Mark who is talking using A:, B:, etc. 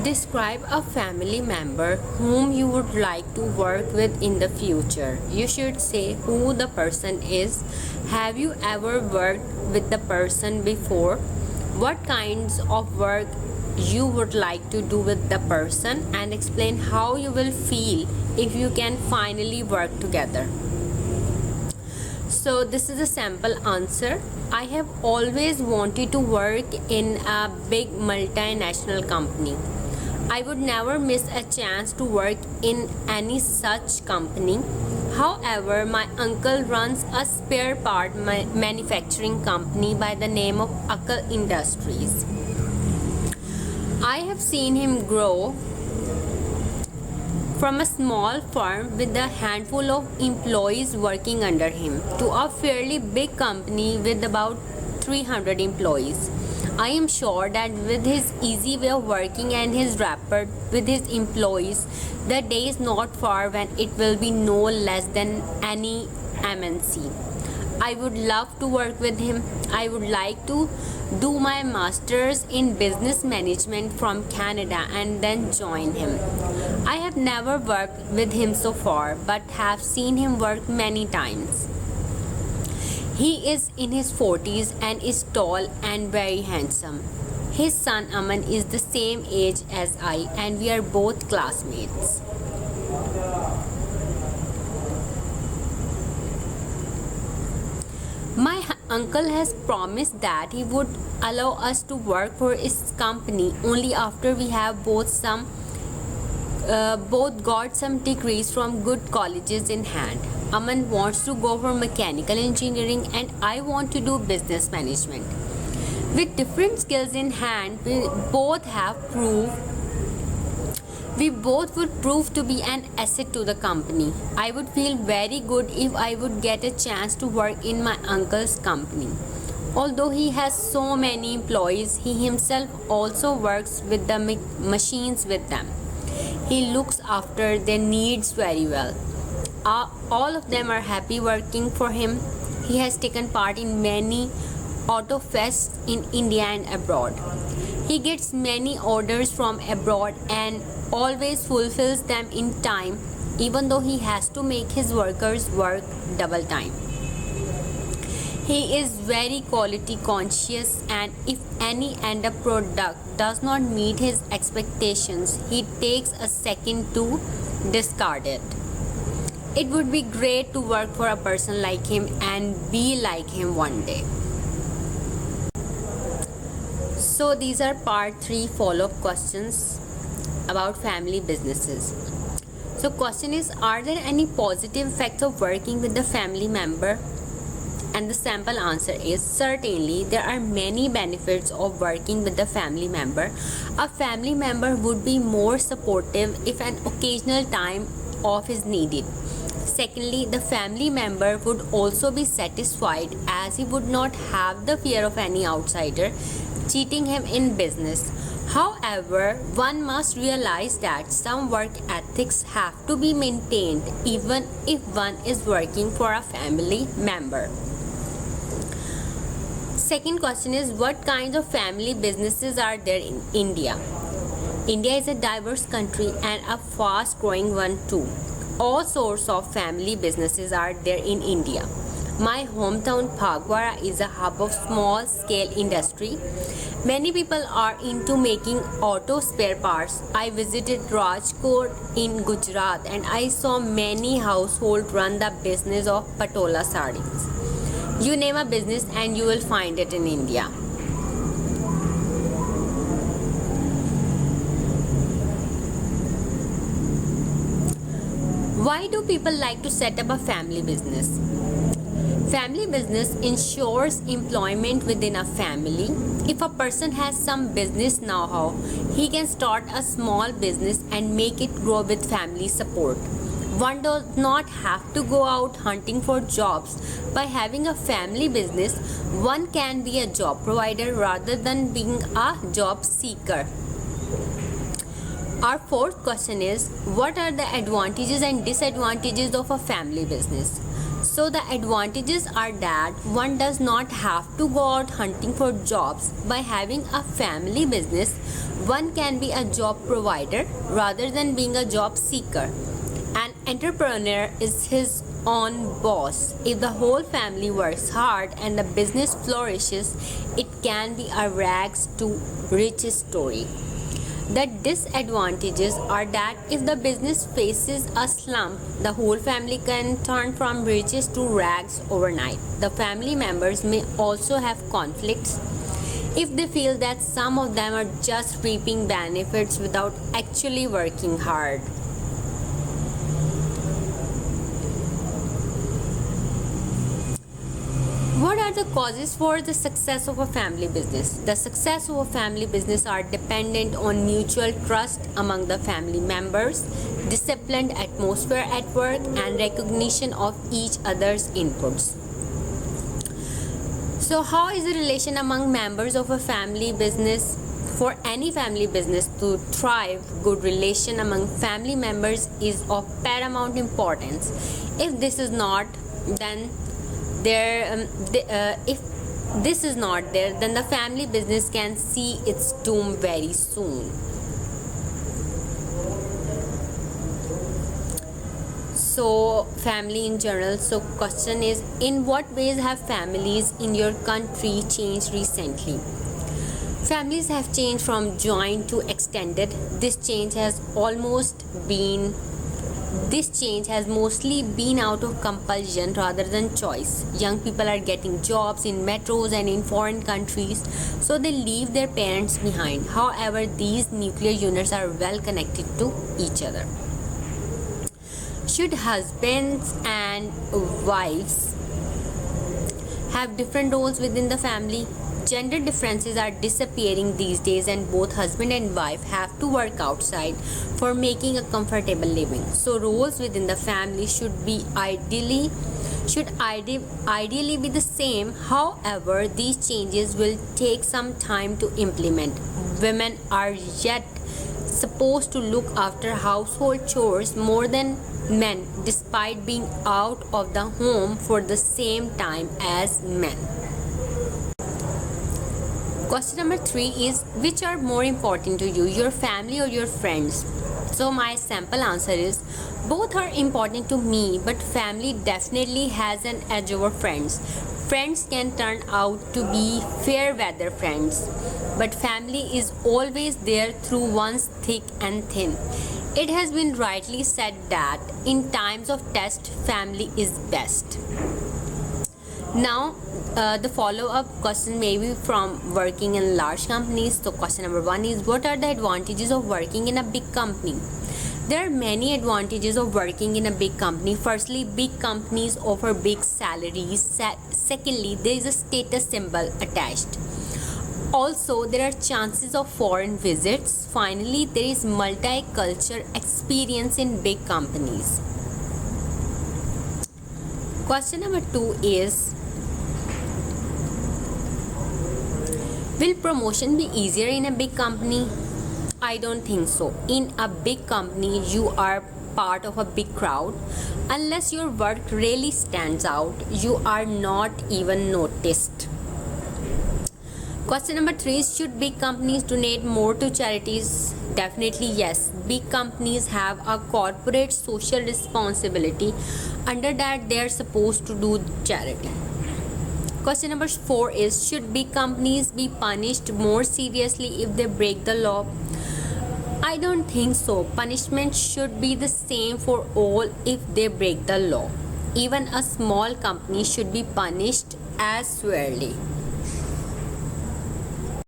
A: Describe a family member whom you would like to work with in the future. You should say who the person is. Have you ever worked with the person before? What kinds of work you would like to do with the person, and explain how you will feel if you can finally work together. So this is a sample answer. I have always wanted to work in a big multinational company. I would never miss a chance to work in any such company. However, my uncle runs a spare part manufacturing company by the name of Akal Industries. I have seen him grow from a small firm with a handful of employees working under him to a fairly big company with about 300 employees. I am sure that with his easy way of working and his rapport with his employees, the day is not far when it will be no less than any MNC. I would love to work with him. I would like to do my master's in business management from Canada and then join him. I have never worked with him so far, but have seen him work many times. He is in his 40s and is tall and very handsome. His son Aman is the same age as I, and we are both classmates. My uncle has promised that he would allow us to work for his company only after we have both got some degrees from good colleges in hand. Aman wants to go for mechanical engineering and I want to do business management. With different skills in hand, we both would prove to be an asset to the company. I would feel very good if I would get a chance to work in my uncle's company. Although he has so many employees, he himself also works with the machines with them. He looks after their needs very well. All of them are happy working for him. He has taken part in many auto fests in India and abroad. He gets many orders from abroad and always fulfills them in time, even though he has to make his workers work double time. He is very quality conscious, and if any end up product does not meet his expectations, he takes a second to discard it. It would be great to work for a person like him and be like him one day. So these are part 3 follow-up questions about family businesses. So question is, are there any positive effects of working with the family member? And the sample answer is, certainly there are many benefits of working with the family member. A family member would be more supportive if an occasional time off is needed. Secondly, the family member would also be satisfied as he would not have the fear of any outsider cheating him in business. However, one must realize that some work ethics have to be maintained even if one is working for a family member. Second question is, what kinds of family businesses are there in India? India is a diverse country and a fast growing one too. All sorts of family businesses are there in India. My hometown Phagwara is a hub of small scale industry. Many people are into making auto spare parts. I visited Rajkot in Gujarat and I saw many households run the business of patola sarees. You name a business and you will find it in India. Why do people like to set up a family business? Family business ensures employment within a family. If a person has some business know-how, he can start a small business and make it grow with family support. One does not have to go out hunting for jobs. By having a family business, one can be a job provider rather than being a job seeker. Our fourth question is, what are the advantages and disadvantages of a family business? So the advantages are that one does not have to go out hunting for jobs. By having a family business, one can be a job provider rather than being a job seeker. An entrepreneur is his own boss. If the whole family works hard and the business flourishes, it can be a rags to riches story. The disadvantages are that if the business faces a slump, the whole family can turn from riches to rags overnight. The family members may also have conflicts if they feel that some of them are just reaping benefits without actually working hard. What are the causes for the success of a family business? The success of a family business are dependent on mutual trust among the family members, disciplined atmosphere at work, and recognition of each other's inputs. So how is the relation among members of a family business? For any family business to thrive, good relation among family members is of paramount importance. If this is not, then if this is not there, then the family business can see its doom very soon. So family in general. So question is, in what ways have families in your country changed recently? Families have changed from joint to extended. This change has mostly been out of compulsion rather than choice. Young people are getting jobs in metros and in foreign countries, so they leave their parents behind. However, these nuclear units are well connected to each other. Should husbands and wives have different roles within the family? Gender differences are disappearing these days, and both husband and wife have to work outside for making a comfortable living. So roles within the family should ideally be the same. However, these changes will take some time to implement. Women are yet supposed to look after household chores more than men, despite being out of the home for the same time as men. Question number 3 is, which are more important to you, your family or your friends? So my simple answer is, both are important to me, but family definitely has an edge over friends. Friends can turn out to be fair weather friends, but family is always there through one's thick and thin. It has been rightly said that in times of test, family is best. Now the follow-up question may be from working in large companies. So question number 1 is, what are the advantages of working in a big company? There are many advantages of working in a big company. Firstly, big companies offer big salaries. Secondly, there is a status symbol attached. Also, there are chances of foreign visits. Finally, there is multicultural experience in big companies. Question number 2 is, will promotion be easier in a big company? I don't think so. In a big company, you are part of a big crowd. Unless your work really stands out, you are not even noticed. Question number 3 is, should big companies donate more to charities? Definitely yes. Big companies have a corporate social responsibility. Under that, they are supposed to do charity. Question number 4 is, should big companies be punished more seriously if they break the law? I don't think so. Punishment should be the same for all if they break the law. Even a small company should be punished as severely.